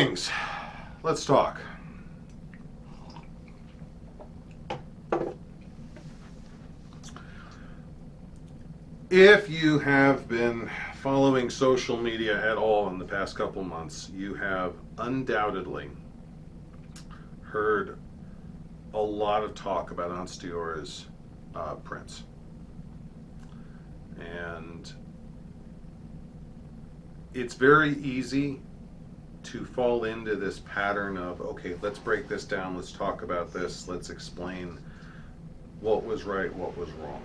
things. Let's talk. If you have been following social media at all in the past couple months, you have undoubtedly heard a lot of talk about Onstiora's prints. And it's very easy to fall into this pattern of, okay, let's break this down, let's talk about this, let's explain what was right, what was wrong.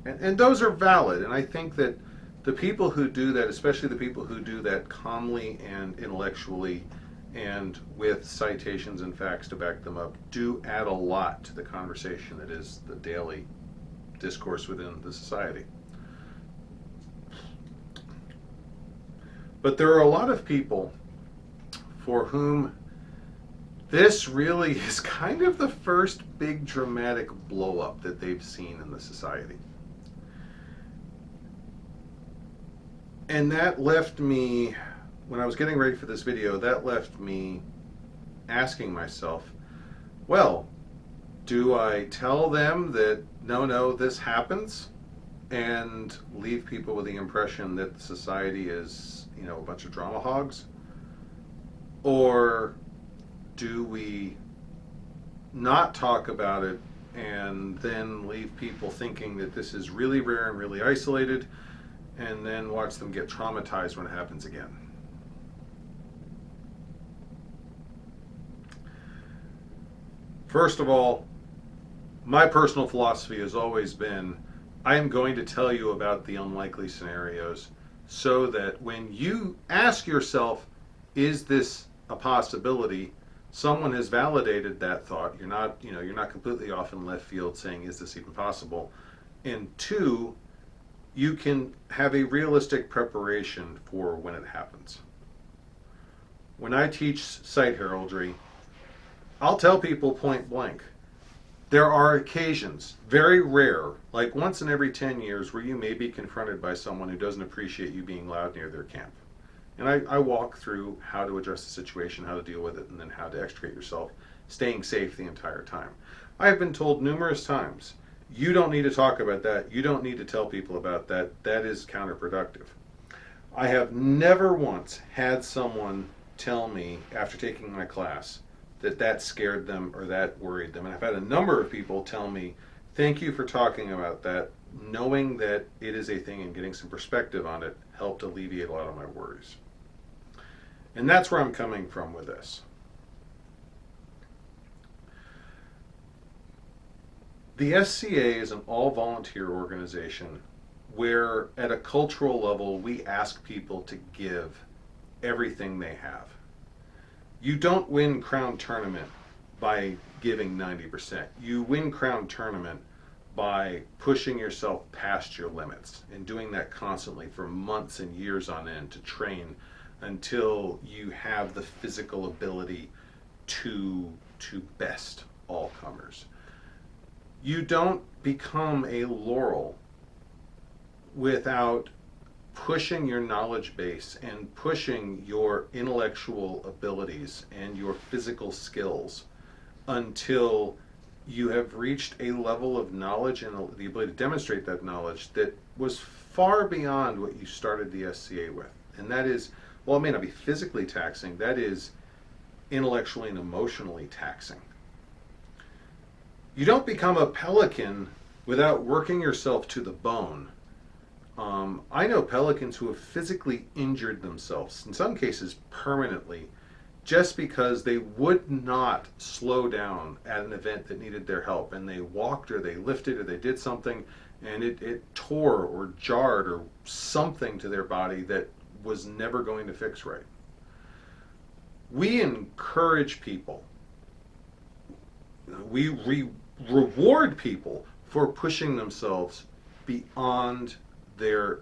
And those are valid, and I think that the people who do that, especially the people who do that calmly and intellectually and with citations and facts to back them up, do add a lot to the conversation that is the daily discourse within the society. But there are a lot of people for whom this really is kind of the first big dramatic blow up that they've seen in the society. And that left me, when I was getting ready for this video, that left me asking myself, well, do I tell them that no, this happens, and leave people with the impression that society is, a bunch of drama hogs? Or do we not talk about it and then leave people thinking that this is really rare and really isolated, and then watch them get traumatized when it happens again? First of all, my personal philosophy has always been, I am going to tell you about the unlikely scenarios so that when you ask yourself, is this a possibility, someone has validated that thought. You're not completely off in left field saying, is this even possible? And two, you can have a realistic preparation for when it happens. When I teach sight heraldry, I'll tell people point blank, there are occasions, very rare, like once in every 10 years, where you may be confronted by someone who doesn't appreciate you being loud near their camp. And I walk through how to address the situation, how to deal with it, and then how to extricate yourself, staying safe the entire time. I have been told numerous times, you don't need to talk about that, you don't need to tell people about that, that is counterproductive. I have never once had someone tell me after taking my class that scared them or that worried them. And I've had a number of people tell me, thank you for talking about that, knowing that it is a thing and getting some perspective on it helped alleviate a lot of my worries. And that's where I'm coming from with this. The SCA is an all-volunteer organization where at a cultural level we ask people to give everything they have. You don't win Crown Tournament by giving 90%. You win Crown Tournament by pushing yourself past your limits and doing that constantly for months and years on end to train until you have the physical ability to best all comers. You don't become a laurel without pushing your knowledge base and pushing your intellectual abilities and your physical skills until you have reached a level of knowledge and the ability to demonstrate that knowledge that was far beyond what you started the SCA with. And that is, while it may not be physically taxing, that is intellectually and emotionally taxing. You don't become a pelican without working yourself to the bone. I know pelicans who have physically injured themselves, in some cases permanently, just because they would not slow down at an event that needed their help, and they walked or they lifted or they did something and it tore or jarred or something to their body that was never going to fix right. We encourage people, we reward people for pushing themselves beyond their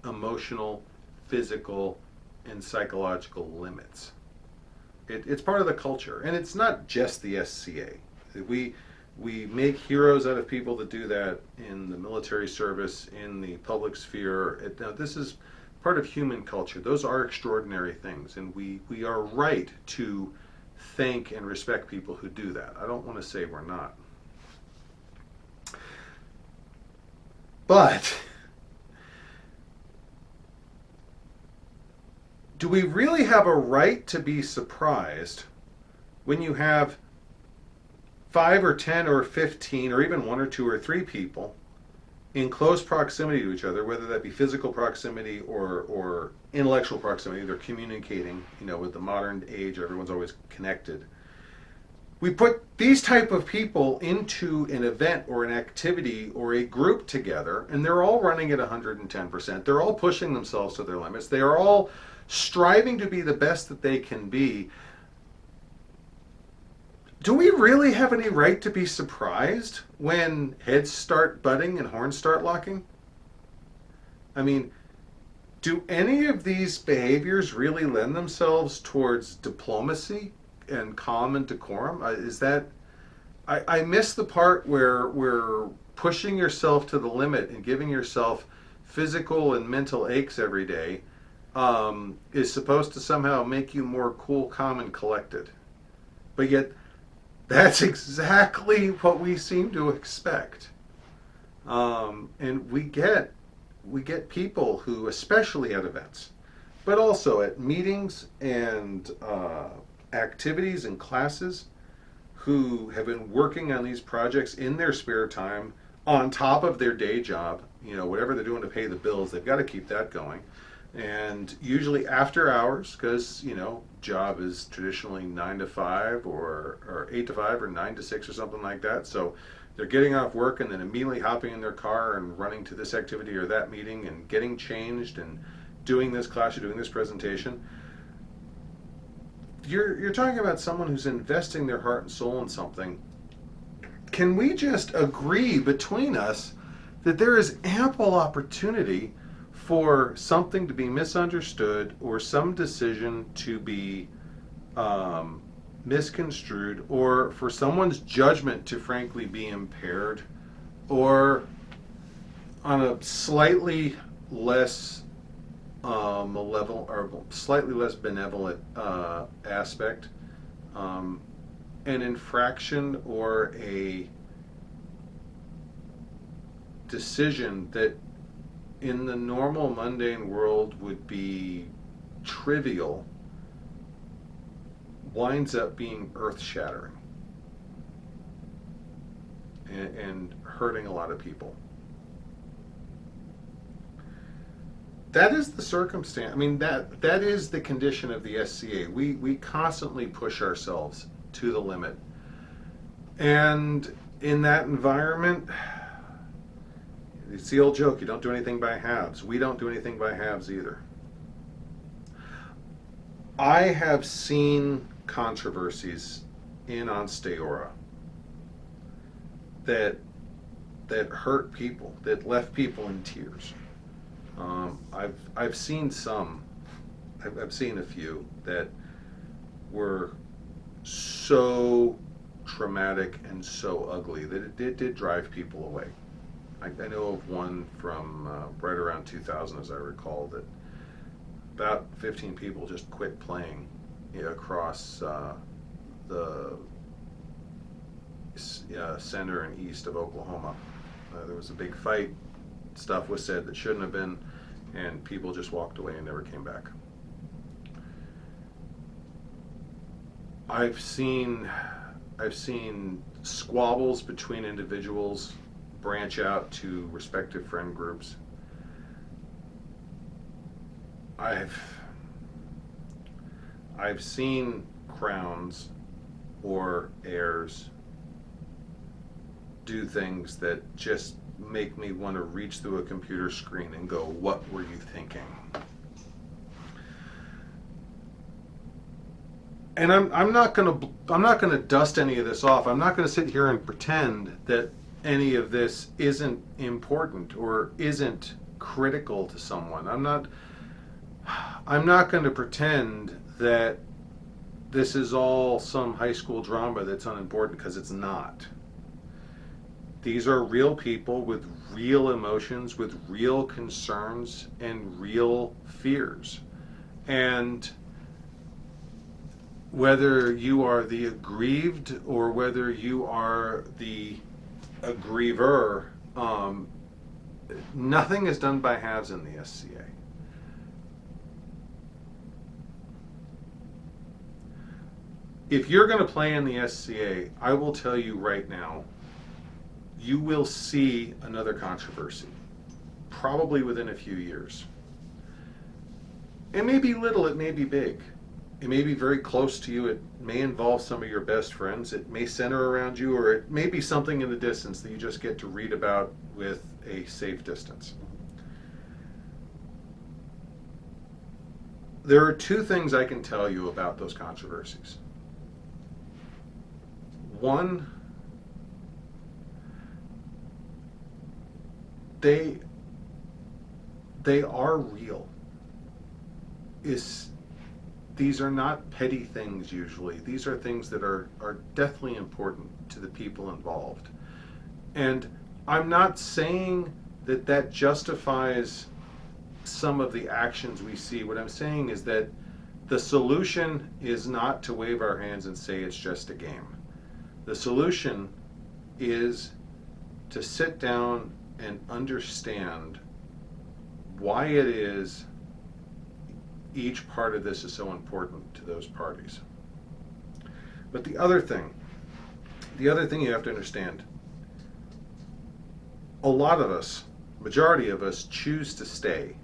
emotional, physical, and psychological limits. It's part of the culture, and it's not just the SCA. We make heroes out of people that do that in the military service, in the public sphere. Now, this is part of human culture. Those are extraordinary things, and we are right to thank and respect people who do that. I don't want to say we're not. But do we really have a right to be surprised when you have 5 or 10 or 15 or even 1 or 2 or 3 people in close proximity to each other, whether that be physical proximity or intellectual proximity? They're communicating, with the modern age, everyone's always connected. We put these type of people into an event or an activity or a group together, and they're all running at 110%. They're all pushing themselves to their limits. They are all striving to be the best that they can be. Do we really have any right to be surprised when heads start butting and horns start locking? I mean, do any of these behaviors really lend themselves towards diplomacy and calm and decorum? I miss the part where pushing yourself to the limit and giving yourself physical and mental aches every day is supposed to somehow make you more cool, calm, and collected. But yet, that's exactly what we seem to expect. And we get people who, especially at events, but also at meetings and activities and classes, who have been working on these projects in their spare time on top of their day job. Whatever they're doing to pay the bills, they've got to keep that going. And usually after hours, because job is traditionally 9 to 5 or 8 to 5 or 9 to 6 or something like that. So they're getting off work and then immediately hopping in their car and running to this activity or that meeting and getting changed and doing this class or doing this presentation. You're talking about someone who's investing their heart and soul in something. Can we just agree between us that there is ample opportunity for something to be misunderstood or some decision to be misconstrued, or for someone's judgment to frankly be impaired, or on a slightly less malevolent or slightly less benevolent aspect, an infraction or a decision that in the normal mundane world would be trivial winds up being earth-shattering and hurting a lot of people. That is the circumstance. I mean, that is the condition of the SCA. We constantly push ourselves to the limit. And in that environment, it's the old joke, you don't do anything by halves. We don't do anything by halves either. I have seen controversies in Onsteora that hurt people, that left people in tears. I've seen some. I've seen a few that were so traumatic and so ugly that it did drive people away. I know of one from right around 2000, as I recall, that about 15 people just quit playing across the center and east of Oklahoma. There was a big fight. Stuff was said that shouldn't have been, and people just walked away and never came back. I've seen squabbles between individuals branch out to respective friend groups. I've seen crowns or heirs do things that just make me want to reach through a computer screen and go, what were you thinking? And I'm not gonna dust any of this off. I'm not gonna sit here and pretend that any of this isn't important or isn't critical to someone. I'm not going to pretend that this is all some high school drama that's unimportant, because it's not. These are real people with real emotions, with real concerns, and real fears. And whether you are the aggrieved or whether you are the aggriever, nothing is done by halves in the SCA. If you're going to play in the SCA, I will tell you right now, you will see another controversy, probably within a few years. It may be little, it may be big. It may be very close to you. It may involve some of your best friends. It may center around you, or it may be something in the distance that you just get to read about with a safe distance. There are two things I can tell you about those controversies. One, they are real. These are not petty things usually. These are things that are deathly important to the people involved. And I'm not saying that justifies some of the actions we see. What I'm saying is that the solution is not to wave our hands and say it's just a game. The solution is to sit down and understand why it is each part of this is so important to those parties. But the other thing you have to understand, a lot of us, majority of us, choose to stay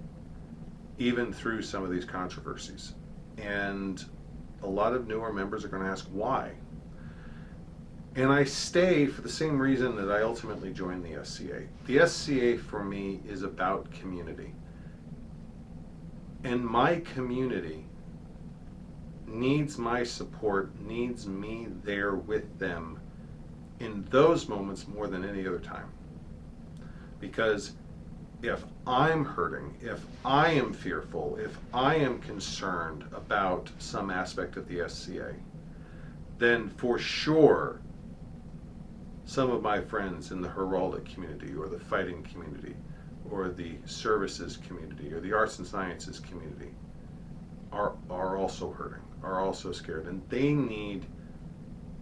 even through some of these controversies. And a lot of newer members are going to ask why. And I stay for the same reason that I ultimately joined the SCA. The SCA for me is about community. And my community needs my support, needs me there with them in those moments more than any other time. Because if I'm hurting, if I am fearful, if I am concerned about some aspect of the SCA, then for sure some of my friends in the heraldic community or the fighting community or the services community or the arts and sciences community are also hurting, are also scared, and they need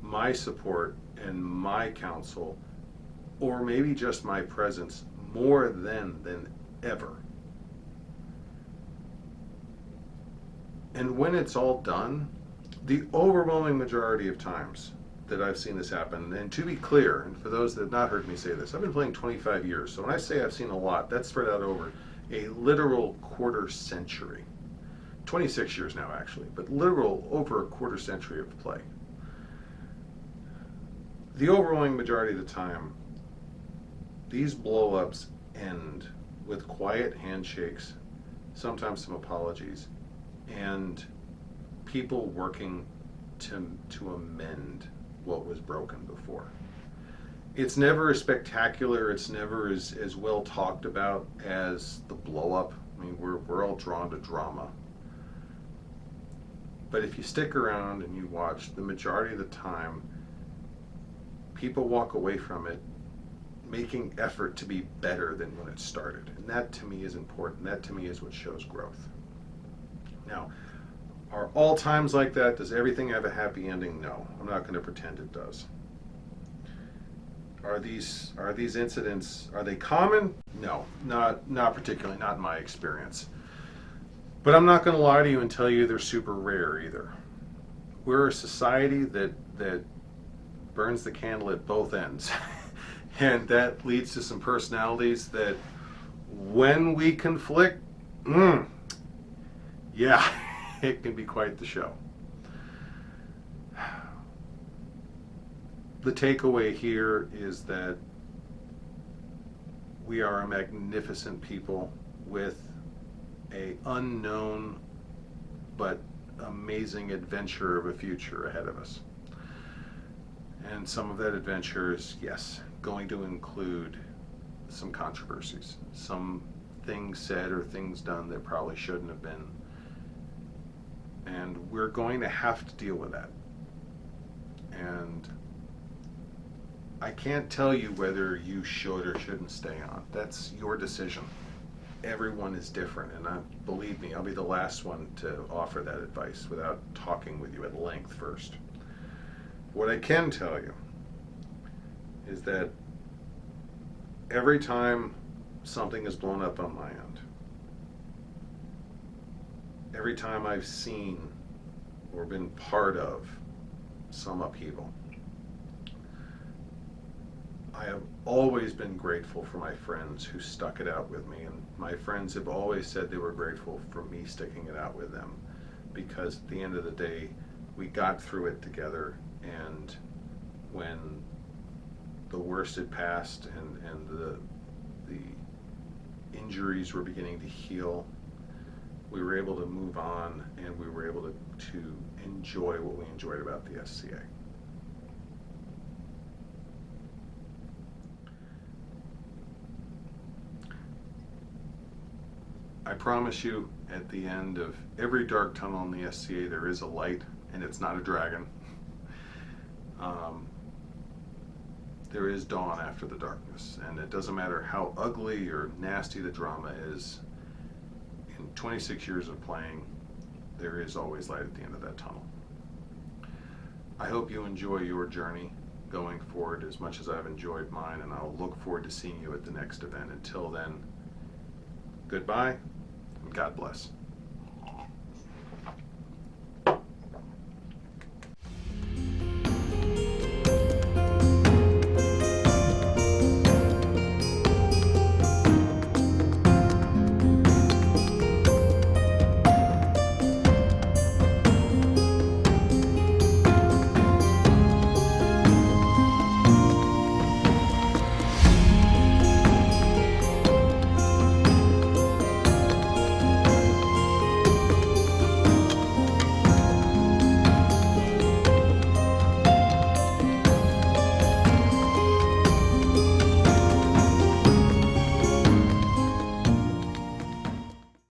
my support and my counsel, or maybe just my presence more than ever. And when it's all done, the overwhelming majority of times that I've seen this happen, and to be clear, and for those that have not heard me say this, I've been playing 25 years, so when I say I've seen a lot, that's spread out over a literal quarter century. 26 years now, actually, but literal over a quarter century of play. The overwhelming majority of the time, these blow-ups end with quiet handshakes, sometimes some apologies, and people working to amend what was broken before. It's never as spectacular, it's never as well talked about as the blow-up. I mean, we're all drawn to drama. But if you stick around and you watch, the majority of the time, people walk away from it making effort to be better than when it started. And that to me is important. That to me is what shows growth. Now, are all times like that? Does everything have a happy ending? No. I'm not going to pretend it does. Are these incidents, are they common? No, not particularly, not in my experience. But I'm not going to lie to you and tell you they're super rare either. We're a society that burns the candle at both ends. And that leads to some personalities that when we conflict, yeah, it can be quite the show. The takeaway here is that we are a magnificent people with an unknown but amazing adventure of a future ahead of us. And some of that adventure is, yes, going to include some controversies, some things said or things done that probably shouldn't have been. And we're going to have to deal with that. And I can't tell you whether you should or shouldn't stay on. That's your decision. Everyone is different, and believe me, I'll be the last one to offer that advice without talking with you at length first. What I can tell you is that every time something is blown up on my end, every time I've seen or been part of some upheaval, I have always been grateful for my friends who stuck it out with me, and my friends have always said they were grateful for me sticking it out with them, because at the end of the day, we got through it together, and when the worst had passed and the injuries were beginning to heal, we were able to move on, and we were able to enjoy what we enjoyed about the SCA. I promise you, at the end of every dark tunnel in the SCA, there is a light, and it's not a dragon. There is dawn after the darkness, and it doesn't matter how ugly or nasty the drama is. In 26 years of playing, there is always light at the end of that tunnel. I hope you enjoy your journey going forward as much as I've enjoyed mine, and I'll look forward to seeing you at the next event. Until then, goodbye, and God bless.